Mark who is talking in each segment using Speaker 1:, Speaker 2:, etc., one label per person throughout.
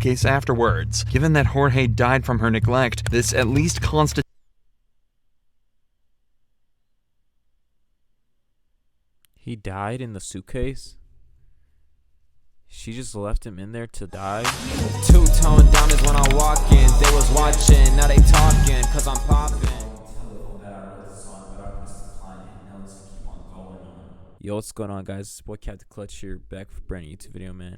Speaker 1: suitcase afterwards. Given that Jorge died from her neglect, this at least constitutes.
Speaker 2: He died in the suitcase? She just left him in there to die?
Speaker 3: Two-tone diamonds when I walk in. They was watching, now they talking, cause I'm popping.
Speaker 2: Yo, what's going on, guys? It's boy Captain Clutch here, back for a brand new YouTube video, man.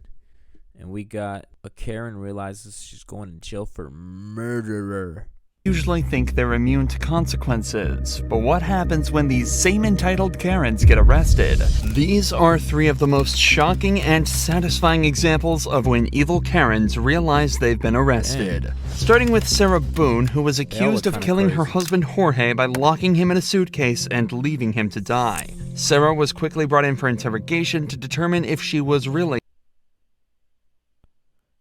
Speaker 2: And we got a Karen realizes she's going to jail for murderer.
Speaker 1: Usually think they're immune to consequences, but what happens when these same entitled Karens get arrested? These are three of the most shocking and satisfying examples of when evil Karens realize they've been arrested.
Speaker 2: Dang.
Speaker 1: Starting with Sarah Boone, who was accused of killing her husband Jorge by locking him in a suitcase and leaving him to die. Sarah was quickly brought in for interrogation to determine if she was really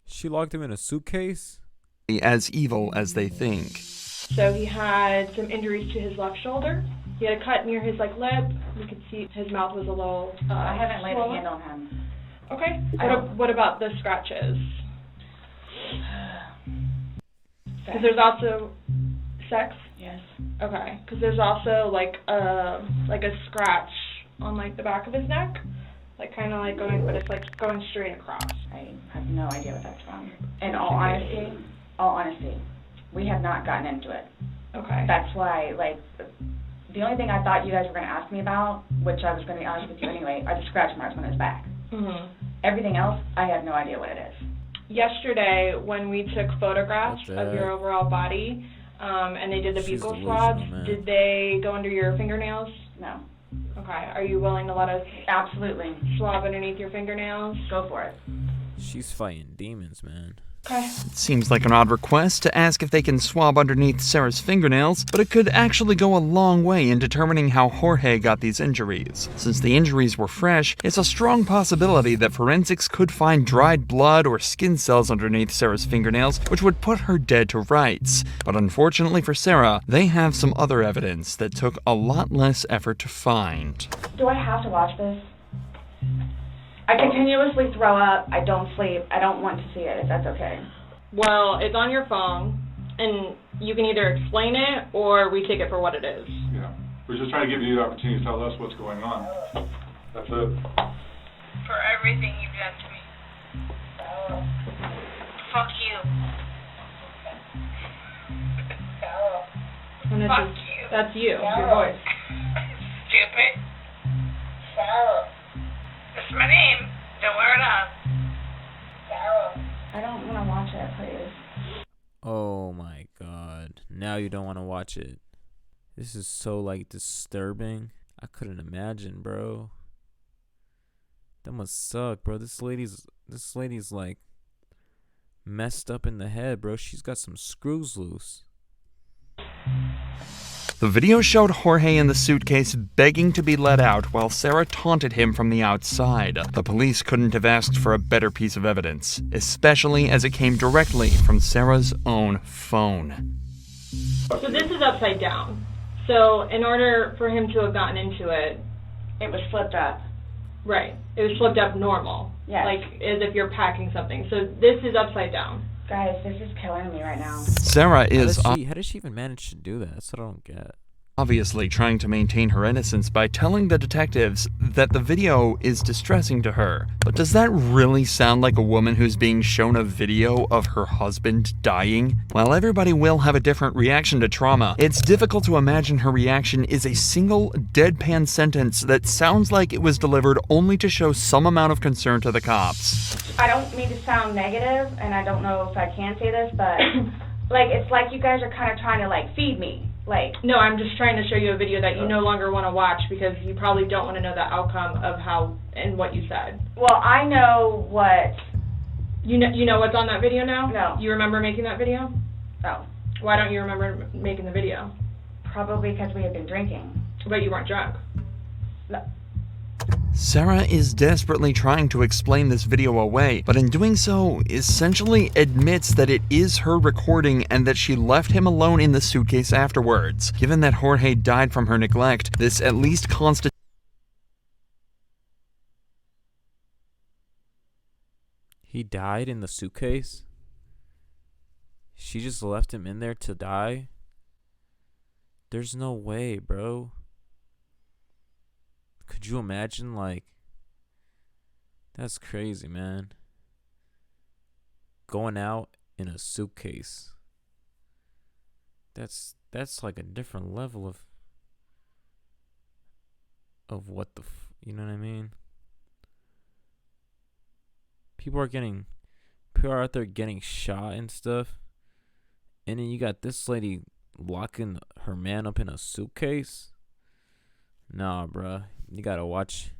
Speaker 2: She locked him in a suitcase?
Speaker 1: as evil as they think.
Speaker 4: So he had some injuries to his left shoulder. He had a cut near his lip. You could see his mouth was a little
Speaker 5: I haven't laid a
Speaker 4: swollen.
Speaker 5: hand on him.
Speaker 4: Okay. What about the scratches? Because there's also sex.
Speaker 5: Yes.
Speaker 4: Okay. Because there's also like a scratch on like the back of his neck, like kind of like going, but it's like going straight across.
Speaker 5: I have no idea what that's from. In all honesty, we have not gotten into it.
Speaker 4: Okay.
Speaker 5: That's why, like, the only thing I thought you guys were going to ask me about, which I was going to be honest with you anyway, are the scratch marks on his back.
Speaker 4: Mhm.
Speaker 5: Everything else, I have no idea what it is.
Speaker 4: Yesterday, when we took photographs of your overall body, and they did the
Speaker 2: She's
Speaker 4: buccal
Speaker 2: delusional,
Speaker 4: swabs,
Speaker 2: man.
Speaker 4: did they go under your fingernails?
Speaker 5: No.
Speaker 4: Okay. Are you willing to let us
Speaker 5: Absolutely.
Speaker 4: swab underneath your fingernails?
Speaker 5: Go for it.
Speaker 2: She's fighting demons, man.
Speaker 4: Okay.
Speaker 1: It seems like an odd request to ask if they can swab underneath Sarah's fingernails, but it could actually go a long way in determining how Jorge got these injuries. Since the injuries were fresh, it's a strong possibility that forensics could find dried blood or skin cells underneath Sarah's fingernails, which would put her dead to rights. But unfortunately for Sarah, they have some other evidence that took a lot less effort to find.
Speaker 5: Do I have to watch this? I continuously throw up. I don't sleep. I don't want to see it, if that's okay.
Speaker 4: Well, it's on your phone, and you can either explain it or we take it for what it is.
Speaker 6: Yeah. We're just trying to give you the opportunity to tell us what's going on. That's it.
Speaker 7: For everything you've done to me. Fuck you.
Speaker 4: And it's
Speaker 7: Fuck
Speaker 4: just,
Speaker 7: you.
Speaker 4: that's you, your voice.
Speaker 7: Stupid. That's my name. Don't wear it up.
Speaker 5: I don't want to watch it, please.
Speaker 2: Oh my god. Now you don't want to watch it. This is so, like, disturbing. I couldn't imagine, bro. That must suck, bro. This lady's like messed up in the head, bro. She's got some screws loose.
Speaker 1: The video showed Jorge in the suitcase begging to be let out while Sarah taunted him from the outside. The police couldn't have asked for a better piece of evidence, especially as it came directly from Sarah's own phone.
Speaker 4: So this is upside down. So in order for him to have gotten into it,
Speaker 5: It was flipped up.
Speaker 4: right, it was flipped up normal.
Speaker 5: Yes.
Speaker 4: Like as if you're packing something. So this is upside down.
Speaker 5: Guys, this is killing me right now.
Speaker 1: Sarah is
Speaker 2: How does she even manage to do that? That's what I don't get.
Speaker 1: obviously trying to maintain her innocence by telling the detectives that the video is distressing to her. But does that really sound like a woman who's being shown a video of her husband dying? While everybody will have a different reaction to trauma, it's difficult to imagine her reaction is a single deadpan sentence that sounds like it was delivered only to show some amount of concern to the cops.
Speaker 5: I don't mean to sound negative, and I don't know if I can say this, but like it's like you guys are kind of trying to like feed me. Like,
Speaker 4: no, I'm just trying to show you a video that you no longer want to watch because you probably don't want to know the outcome of how and what you said.
Speaker 5: Well, I know what.
Speaker 4: You know what's on that video now?
Speaker 5: No.
Speaker 4: You remember making that video?
Speaker 5: No.
Speaker 4: Why don't you remember making the video?
Speaker 5: Probably because we had been drinking.
Speaker 4: But you weren't drunk.
Speaker 5: No.
Speaker 1: Sarah is desperately trying to explain this video away, but in doing so, essentially admits that it is her recording and that she left him alone in the suitcase afterwards. Given that Jorge died from her neglect, this at least constitutes.
Speaker 2: He died in the suitcase? She just left him in there to die? There's no way, bro. Could you imagine, like... That's crazy, man. Going out in a suitcase. That's like a different level of what the... you know what I mean? People are out there getting shot and stuff. And then you got this lady locking her man up in a suitcase. Nah, bruh. You gotta watch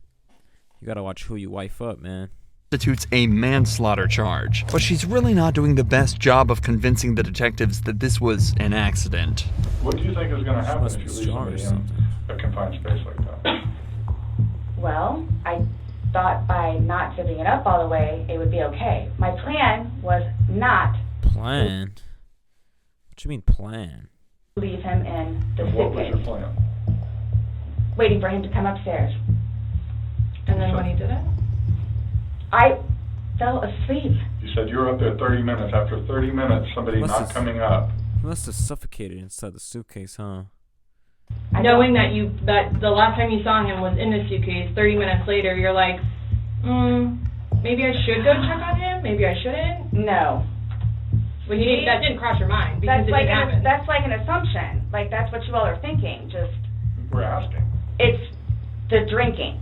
Speaker 2: who you wife up, man.
Speaker 1: Constitutes a manslaughter charge, but she's really not doing the best job of convincing the detectives that this was an accident.
Speaker 6: What do you think is going to happen
Speaker 2: Must
Speaker 6: if you
Speaker 2: be
Speaker 6: leave
Speaker 2: strong or
Speaker 6: somebody
Speaker 2: something.
Speaker 6: in a confined space like that?
Speaker 5: Well, I thought by not zipping it up all the way, it would be okay. My plan was not
Speaker 2: Plan? What you mean plan?
Speaker 5: to leave him in the
Speaker 6: And what was your
Speaker 5: suitcase,
Speaker 6: plan?
Speaker 5: waiting for him to come upstairs.
Speaker 4: And then when he did it?
Speaker 5: I fell asleep.
Speaker 6: You said you were up there 30 minutes. After 30 minutes, somebody
Speaker 2: What's
Speaker 6: not
Speaker 2: this?
Speaker 6: coming up.
Speaker 2: He must have suffocated inside the suitcase, huh?
Speaker 4: Knowing that the last time you saw him was in the suitcase, 30 minutes later, you're like, maybe I should go check on him. Maybe I shouldn't.
Speaker 5: No.
Speaker 4: Well, that didn't cross your mind because
Speaker 5: That's
Speaker 4: it
Speaker 5: like
Speaker 4: didn't happen.
Speaker 5: that's like an assumption. Like that's what you all are thinking. Just
Speaker 6: We're asking.
Speaker 5: it's the drinking.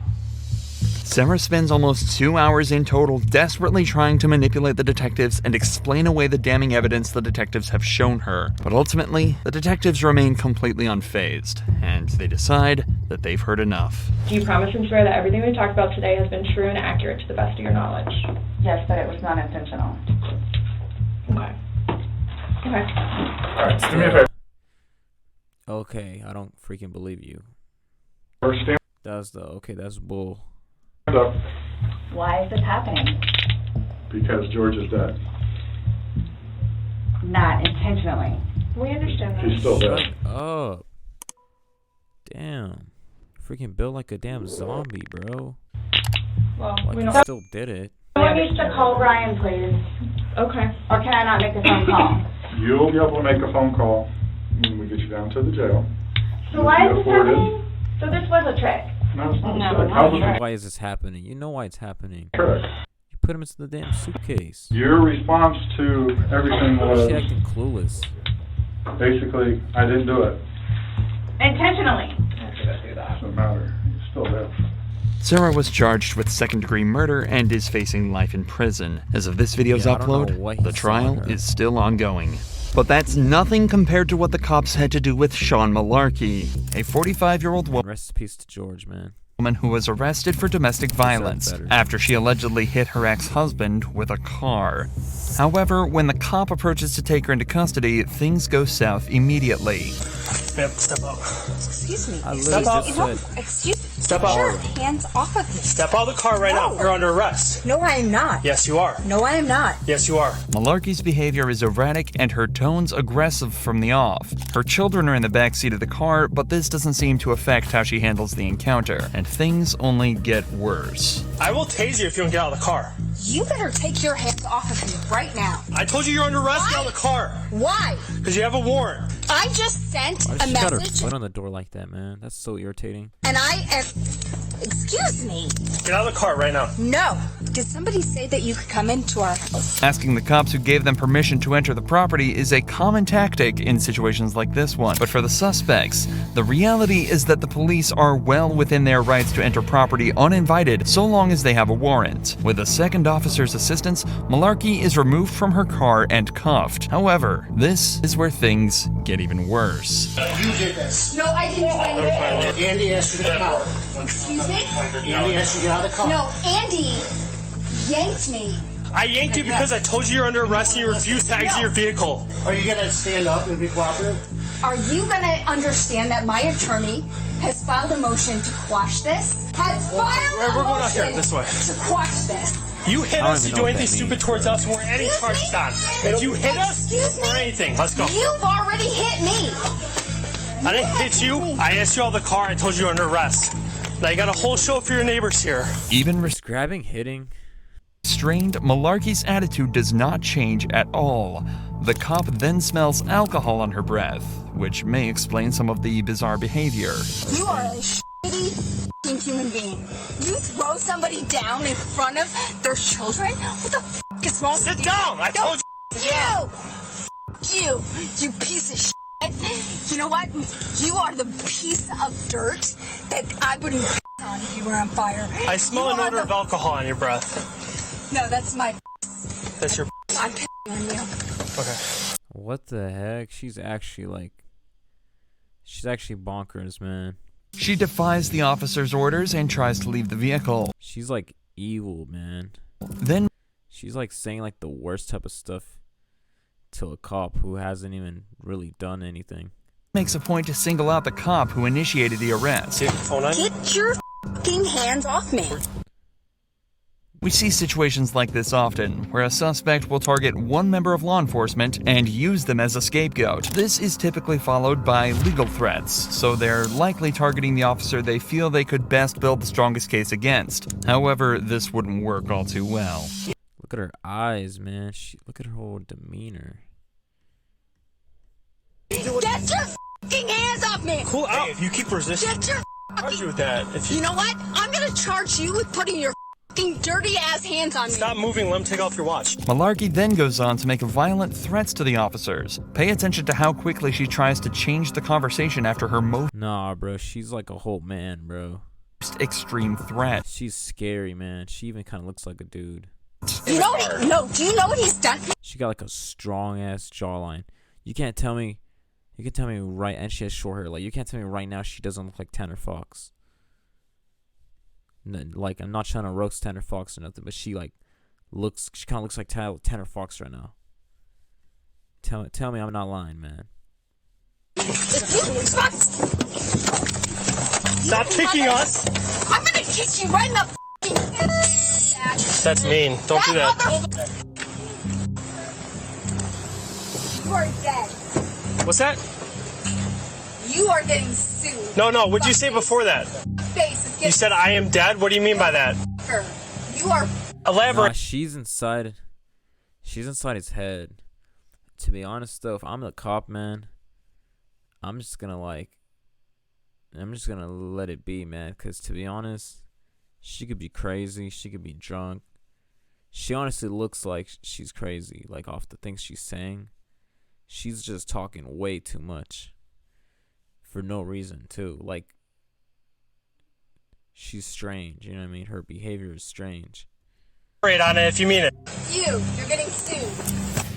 Speaker 1: Sarah spends almost 2 hours in total desperately trying to manipulate the detectives and explain away the damning evidence the detectives have shown her. But ultimately, the detectives remain completely unfazed, and they decide that they've heard enough.
Speaker 4: Do you promise and swear that everything we talked about today has been true and accurate to the best of your knowledge?
Speaker 5: Yes, but it was not intentional.
Speaker 4: Okay. Okay.
Speaker 6: All right, do me a favor.
Speaker 2: Okay, I don't freaking believe you.
Speaker 6: First, stand
Speaker 2: That's bull.
Speaker 6: up
Speaker 5: Why is this happening?
Speaker 6: because George is dead.
Speaker 5: Not intentionally.
Speaker 4: We understand that.
Speaker 6: He's still dead.
Speaker 2: Shut up. Damn. Freaking built like a damn zombie, bro.
Speaker 4: Well,
Speaker 2: Like
Speaker 4: we
Speaker 2: you
Speaker 4: don't.
Speaker 2: still did it.
Speaker 5: Someone needs to call Brian, please.
Speaker 4: Okay.
Speaker 5: Or can I not make a phone call?
Speaker 6: You'll be able to make a phone call when we get you down to the jail.
Speaker 5: So why is this
Speaker 6: Afforded.
Speaker 5: happening? So this was a trick.
Speaker 6: No, it's not
Speaker 5: No,
Speaker 6: a trick.
Speaker 5: not
Speaker 6: How
Speaker 5: a
Speaker 6: was
Speaker 5: trick.
Speaker 6: it
Speaker 2: Why is this happening? You know why it's happening.
Speaker 6: a trick?
Speaker 2: You put him into the damn suitcase.
Speaker 6: Your response to everything
Speaker 2: Why is
Speaker 6: was
Speaker 2: she acting clueless?
Speaker 6: basically, I didn't do it.
Speaker 5: Intentionally.
Speaker 6: Doesn't matter. He's still dead.
Speaker 1: Sarah was charged with second-degree murder and is facing life in prison. As of this video's
Speaker 2: Yeah, I don't know
Speaker 1: upload,
Speaker 2: what he
Speaker 1: the
Speaker 2: saw
Speaker 1: trial
Speaker 2: her.
Speaker 1: is still ongoing. But that's nothing compared to what the cops had to do with Sean Malarkey, a 45-year-old
Speaker 2: Rest in peace to George, man.
Speaker 1: woman who was arrested for domestic violence
Speaker 2: better.
Speaker 1: after she allegedly hit her ex-husband with a car. However, when the cop approaches to take her into custody, things go south immediately.
Speaker 8: Ma'am, step up.
Speaker 9: Excuse me.
Speaker 2: I
Speaker 8: Step
Speaker 2: literally
Speaker 8: out.
Speaker 2: just
Speaker 9: No,
Speaker 2: said,
Speaker 9: excuse me.
Speaker 8: Step
Speaker 9: Get
Speaker 8: out.
Speaker 9: your hands off of me.
Speaker 8: Step out of the car right now.
Speaker 9: No.
Speaker 8: You're under arrest.
Speaker 9: No, I am not.
Speaker 8: Yes, you are.
Speaker 9: No, I am not.
Speaker 8: Yes, you are.
Speaker 1: Malarkey's behavior is erratic and her tones aggressive from the off. Her children are in the backseat of the car, but this doesn't seem to affect how she handles the encounter, and things only get worse.
Speaker 8: I will tase you if you don't get out of the car.
Speaker 9: You better take your hands off of me right now.
Speaker 8: I told you you're under arrest. Get out of the car.
Speaker 9: Why?
Speaker 8: Because you have a warrant.
Speaker 9: I just sent
Speaker 2: why
Speaker 9: a
Speaker 2: does she got her
Speaker 9: message
Speaker 2: foot on the door like that, man? That's so irritating.
Speaker 9: and I am. Excuse me.
Speaker 8: Get out of the car right now.
Speaker 9: No. Did somebody say that you could come into our house?
Speaker 1: Asking the cops who gave them permission to enter the property is a common tactic in situations like this one. But for the suspects, the reality is that the police are well within their rights to enter property uninvited so long as they have a warrant. With a second officer's assistance, Malarkey is removed from her car and cuffed. However, this is where things get even worse.
Speaker 8: You did this.
Speaker 9: No, I didn't do anything.
Speaker 8: Andy asked you to get out.
Speaker 9: Excuse me?
Speaker 8: Andy asked you to get out of the car.
Speaker 9: No, Andy yanked me.
Speaker 8: I yanked you because I told you you're under arrest and you refused to exit your vehicle. Are you going to stand up and be cooperative?
Speaker 9: Are you going to understand that my attorney has filed a motion to quash this? Has filed
Speaker 8: We're
Speaker 9: a
Speaker 8: going out here,
Speaker 9: motion
Speaker 8: this way.
Speaker 9: to quash this.
Speaker 8: You hit
Speaker 2: I don't
Speaker 8: us, you
Speaker 2: even
Speaker 8: do
Speaker 2: know what
Speaker 8: anything
Speaker 2: that
Speaker 8: stupid
Speaker 2: means.
Speaker 8: towards us, we're any charges on. If you hit us,
Speaker 9: Excuse me?
Speaker 8: or anything, let's go.
Speaker 9: You've already hit me.
Speaker 8: I didn't hit you. I asked you out of the car. I told you you're under arrest. Now you got a whole show for your neighbors here.
Speaker 1: Even
Speaker 2: Just grabbing, hitting.
Speaker 1: Restrained, Malarkey's attitude does not change at all. The cop then smells alcohol on her breath, which may explain some of the bizarre behavior.
Speaker 9: You are a shitty f***ing human being. You throw somebody down in front of their children? What the f*** is wrong with you?
Speaker 8: Sit down! I told
Speaker 9: you! You piece of shit. You know what? You are the piece of dirt that I wouldn't piss on if you were on fire.
Speaker 8: I smell an odor of alcohol on your breath.
Speaker 9: No, that's my
Speaker 8: That's your
Speaker 9: I'm pissing on you.
Speaker 8: Okay.
Speaker 2: What the heck? She's actually bonkers, man.
Speaker 1: She defies the officer's orders and tries to leave the vehicle.
Speaker 2: She's like evil, man.
Speaker 1: Then
Speaker 2: She's like saying like the worst type of stuff to a cop who hasn't even really done anything.
Speaker 1: makes a point to single out the cop who initiated the arrest.
Speaker 9: Get your f***ing hands off me.
Speaker 1: We see situations like this often, where a suspect will target one member of law enforcement and use them as a scapegoat. This is typically followed by legal threats, so they're likely targeting the officer they feel they could best build the strongest case against. However, this wouldn't work all too well.
Speaker 2: Look at her eyes, man. Look at her whole demeanor.
Speaker 9: Get your f***ing hands off me.
Speaker 8: Cool out. If you keep resisting,
Speaker 9: Get your
Speaker 8: argue with that. If
Speaker 9: You know what? I'm gonna charge you with putting your f***ing dirty ass hands on me.
Speaker 8: Stop moving. Let him take off your watch.
Speaker 1: Malarkey then goes on to make violent threats to the officers. Pay attention to how quickly she tries to change the conversation after her most
Speaker 2: Nah, bro. She's like a whole man, bro.
Speaker 1: extreme threat.
Speaker 2: She's scary, man. She even kind of looks like a dude.
Speaker 9: You know what? No. Do you know what he's done?
Speaker 2: She got like a strong ass jawline. You can't tell me. You can tell me right, and she has short hair. Like you can't tell me right now she doesn't look like Tanner Fox. Like I'm not trying to roast Tanner Fox or nothing, but she kind of looks like Tanner Fox right now. Tell me I'm not lying, man.
Speaker 8: Stop kicking us.
Speaker 9: I'm gonna kick you right in the f***ing
Speaker 8: That's mean. Don't do that.
Speaker 9: You are dead.
Speaker 8: What's that?
Speaker 9: You are getting sued.
Speaker 8: No. What'd you say before that? You said I am dead? What do you mean by that?
Speaker 9: You are.
Speaker 8: Elaborate.
Speaker 2: Nah, she's inside his head. To be honest though, if I'm the cop, man, I'm just gonna let it be, man. Cause to be honest, she could be crazy, she could be drunk. She honestly looks like she's crazy, like off the things she's saying. She's just talking way too much. For no reason too. Like she's strange, you know what I mean? Her behavior is strange.
Speaker 8: Elaborate on it if you mean it.
Speaker 9: You're getting sued.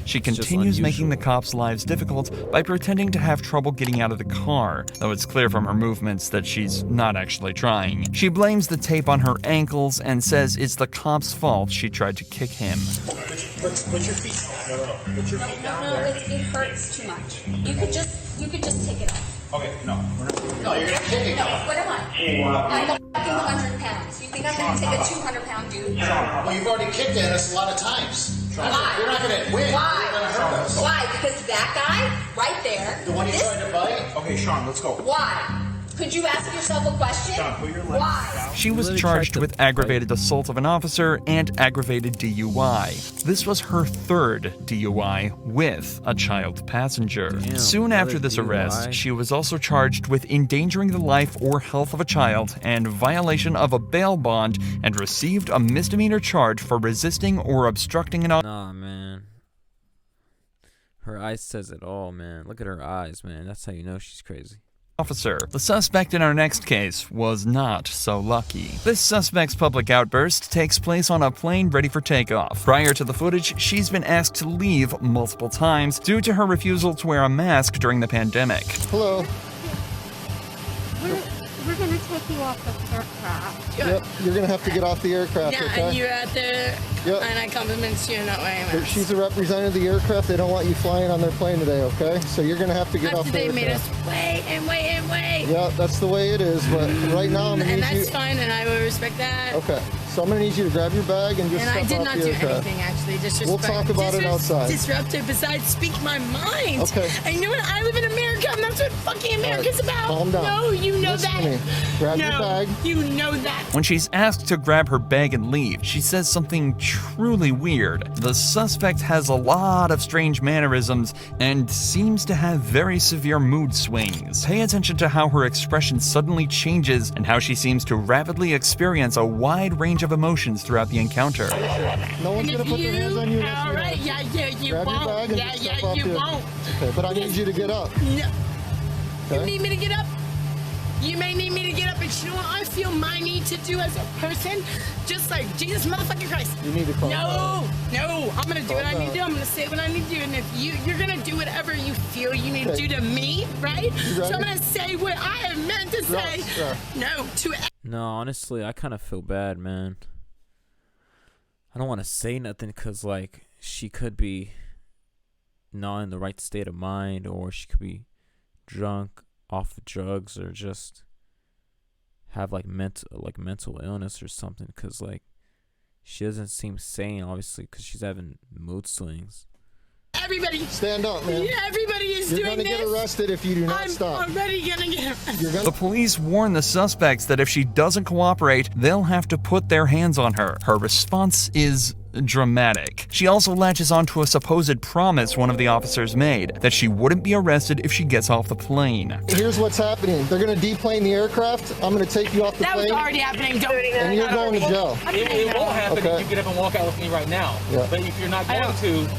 Speaker 1: She continues making the cops' lives difficult by pretending to have trouble getting out of the car, though it's clear from her movements that she's not actually trying. She blames the tape on her ankles and says it's the cop's fault she tried to kick him.
Speaker 8: Put your feet. No. Put your feet down
Speaker 9: No, it hurts too much. You could just take it off.
Speaker 6: Okay, no.
Speaker 8: No, you're gonna kick it.
Speaker 9: No, what am I? I'm a fucking 100 pounds. You think I'm gonna take a 200-pound dude?
Speaker 10: Well, you've already kicked at us a lot of times.
Speaker 9: Why?
Speaker 10: You're not gonna win.
Speaker 9: Why?
Speaker 10: You're gonna hurt us.
Speaker 9: Why? Because that guy right there.
Speaker 10: The one you tried to bite?
Speaker 6: Okay, Sean, let's go.
Speaker 9: Why? Could you ask yourself a question?
Speaker 6: Sean, put your legs
Speaker 9: Why?
Speaker 6: down.
Speaker 1: She was
Speaker 2: Literally
Speaker 1: charged
Speaker 2: tried to
Speaker 1: with aggravated assault of an officer and aggravated DUI. This was her third DUI with a child passenger.
Speaker 2: Damn,
Speaker 1: Soon after
Speaker 2: another
Speaker 1: this arrest,
Speaker 2: DUI?
Speaker 1: she was also charged with endangering the life or health of a child and violation of a bail bond and received a misdemeanor charge for resisting or obstructing an
Speaker 2: Nah, man. Her eyes says it all, man. Look at her eyes, man. That's how you know she's crazy.
Speaker 1: officer. The suspect in our next case was not so lucky. This suspect's public outburst takes place on a plane ready for takeoff. Prior to the footage, she's been asked to leave multiple times due to her refusal to wear a mask during the pandemic.
Speaker 10: Hello.
Speaker 11: We're gonna take you off the aircraft.
Speaker 10: Yep, you're gonna have to get off the aircraft,
Speaker 11: Yeah,
Speaker 10: okay?
Speaker 11: and you're out there, and I compliment you in that way.
Speaker 10: She's a representative of the aircraft. They don't want you flying on their plane today, okay? So you're gonna have to get off the
Speaker 11: They
Speaker 10: aircraft.
Speaker 11: made us wait and wait and wait.
Speaker 10: Yeah, that's the way it is, but right now I'm gonna
Speaker 11: And
Speaker 10: need you...
Speaker 11: that's fine, and I will respect that.
Speaker 10: Okay, So I'm gonna need you to grab your bag and just
Speaker 11: And I
Speaker 10: step
Speaker 11: did
Speaker 10: off
Speaker 11: not
Speaker 10: the
Speaker 11: do
Speaker 10: aircraft.
Speaker 11: anything, actually.
Speaker 10: We'll talk about it outside.
Speaker 11: Disruptive, besides speak my mind.
Speaker 10: Okay.
Speaker 11: I know I live in America, and that's what fucking America's about.
Speaker 10: Calm down.
Speaker 11: No, you know
Speaker 10: Listen to
Speaker 11: that.
Speaker 10: me. Grab your bag.
Speaker 11: You know that.
Speaker 1: When she's asked to grab her bag and leave, she says something truly weird. The suspect has a lot of strange mannerisms and seems to have very severe mood swings. Pay attention to how her expression suddenly changes and how she seems to rapidly experience a wide range of emotions throughout the encounter.
Speaker 10: No one's gonna put their hands on you.
Speaker 11: All right, yeah, you
Speaker 10: Grab your
Speaker 11: won't.
Speaker 10: bag and
Speaker 11: Yeah,
Speaker 10: just step off
Speaker 11: you
Speaker 10: the-
Speaker 11: won't.
Speaker 10: Okay, but I need you to get up.
Speaker 11: No. You
Speaker 10: Okay?
Speaker 11: need me to get up? You may need me to get up, but you know what I feel my need to do as a person? Just like Jesus motherfucking Christ.
Speaker 10: You need to calm down.
Speaker 11: No, I'm gonna do what I need to do. I'm gonna say what I need to do, and if you're gonna do whatever you feel you need to do to me, right? So I'm gonna say what I have meant to say. No to.
Speaker 2: No, honestly, I kind of feel bad, man. I don't want to say nothing because, like, she could be not in the right state of mind, or she could be drunk, off of drugs, or just have like mental illness or something. Because, like, she doesn't seem sane, obviously, because she's having mood swings.
Speaker 11: Everybody
Speaker 10: stand up, man.
Speaker 11: Yeah, everybody is doing this.
Speaker 10: You're gonna get arrested if you do not stop.
Speaker 11: I'm already gonna get arrested.
Speaker 1: The police warn the suspects that if she doesn't cooperate, they'll have to put their hands on her. Her response is dramatic. She also latches onto a supposed promise one of the officers made, that she wouldn't be arrested if she gets off the plane.
Speaker 10: Here's what's happening. They're gonna deplane the aircraft. I'm gonna take you off the
Speaker 11: That
Speaker 10: plane.
Speaker 11: was already happening. Don't.
Speaker 10: And you're going to jail.
Speaker 12: It won't happen if you get up and walk out with me right now.
Speaker 10: Yeah.
Speaker 12: But if you're not going to,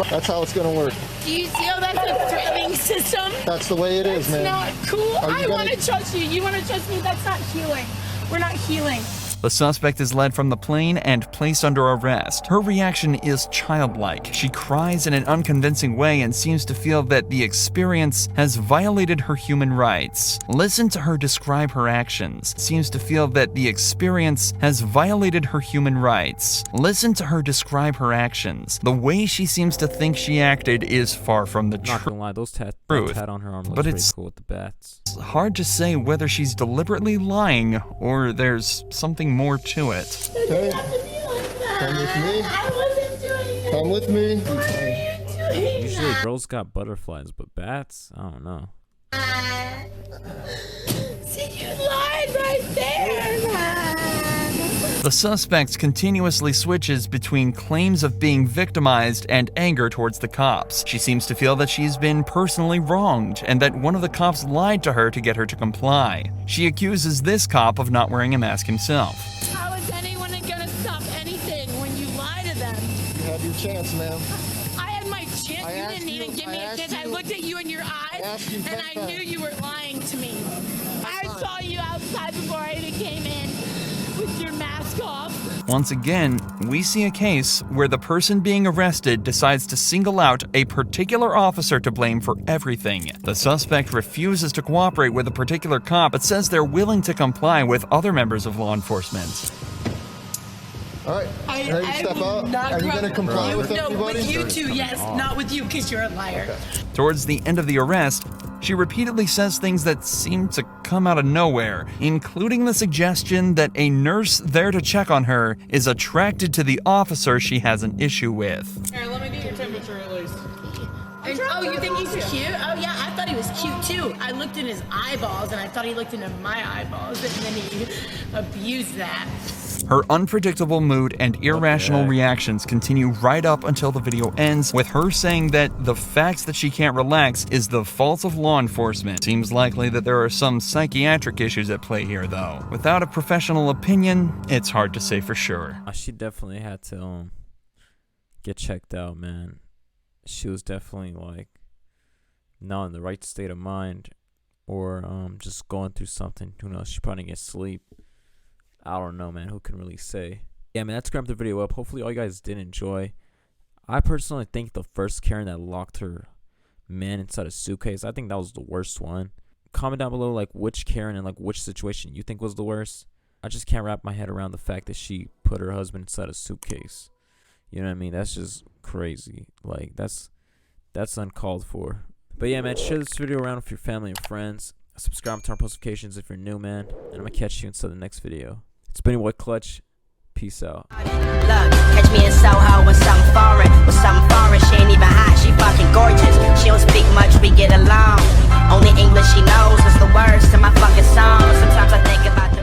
Speaker 10: That's how it's gonna work.
Speaker 11: Do you feel that's a threatening system?
Speaker 10: That's the way it is, man.
Speaker 11: Not cool.
Speaker 10: Are you
Speaker 11: I
Speaker 10: gonna-
Speaker 11: want to trust you. You want to trust me? That's not healing. We're not healing.
Speaker 1: The suspect is led from the plane and placed under arrest. Her reaction is childlike. She cries in an unconvincing way and seems to feel that the experience has violated her human rights. Listen to her describe her actions. Seems to feel that the experience has violated her human rights. Listen to her describe her actions. The way she seems to think she acted is far from the
Speaker 2: Not
Speaker 1: truth.
Speaker 2: gonna lie, that tat on her arm looks
Speaker 1: But
Speaker 2: pretty
Speaker 1: it's
Speaker 2: cool with the bats.
Speaker 1: hard to say whether she's deliberately lying or there's something more to it.
Speaker 10: Okay. Come with me.
Speaker 11: I wasn't doing it.
Speaker 10: Come with me.
Speaker 11: Why are you doing
Speaker 2: Usually
Speaker 11: that?
Speaker 2: girls got butterflies, but bats? I don't know.
Speaker 11: See, you lied right there, man.
Speaker 1: The suspect continuously switches between claims of being victimized and anger towards the cops. She seems to feel that she's been personally wronged and that one of the cops lied to her to get her to comply. She accuses this cop of not wearing a mask himself.
Speaker 11: How is anyone gonna stop anything when you lie to them?
Speaker 10: You had your chance, ma'am.
Speaker 11: I had my chance. You didn't even give me a chance. I looked at you in your eyes, and I knew you were lying to me. I saw you outside before I even came in with your mask off.
Speaker 1: Once again, we see a case where the person being arrested decides to single out a particular officer to blame for everything. The suspect refuses to cooperate with a particular cop but says they're willing to comply with other members of law enforcement.
Speaker 10: All right. Ready to step out? Are you gonna comply with
Speaker 11: No,
Speaker 10: everybody?
Speaker 11: with you too, yes. Not with you, because you're a liar.
Speaker 1: Towards the end of the arrest, she repeatedly says things that seem to come out of nowhere, including the suggestion that a nurse there to check on her is attracted to the officer she has an issue with.
Speaker 12: Here, let me get your temperature at least.
Speaker 11: And, oh, you think he's cute? Oh, yeah, I thought he was cute too. I looked in his eyeballs, and I thought he looked into my eyeballs, and then he abused that.
Speaker 1: Her unpredictable mood and irrational reactions continue right up until the video ends, with her saying that the fact that she can't relax is the fault of law enforcement. Seems likely that there are some psychiatric issues at play here, though. Without a professional opinion, it's hard to say for sure.
Speaker 2: She definitely had to get checked out, man. She was definitely like not in the right state of mind, or just going through something. Who knows? She probably didn't get sleep. I don't know, man. Who can really say? Yeah, man, that's gonna wrap the video up. Hopefully all you guys did enjoy. I personally think the first Karen that locked her man inside a suitcase, I think that was the worst one. Comment down below like which Karen and like which situation you think was the worst. I just can't wrap my head around the fact that she put her husband inside a suitcase. You know what I mean? That's just crazy. Like that's uncalled for. But yeah, man, share this video around with your family and friends. Subscribe to our post notifications if you're new, man. And I'm gonna catch you inside the next video. It's been your boy Clutch. Peace out.
Speaker 13: Look, catch me in Soho with something foreign. She ain't even hot, she fucking gorgeous. She don't speak much, we get along. Only English she knows is the words to my fucking song. Sometimes I think about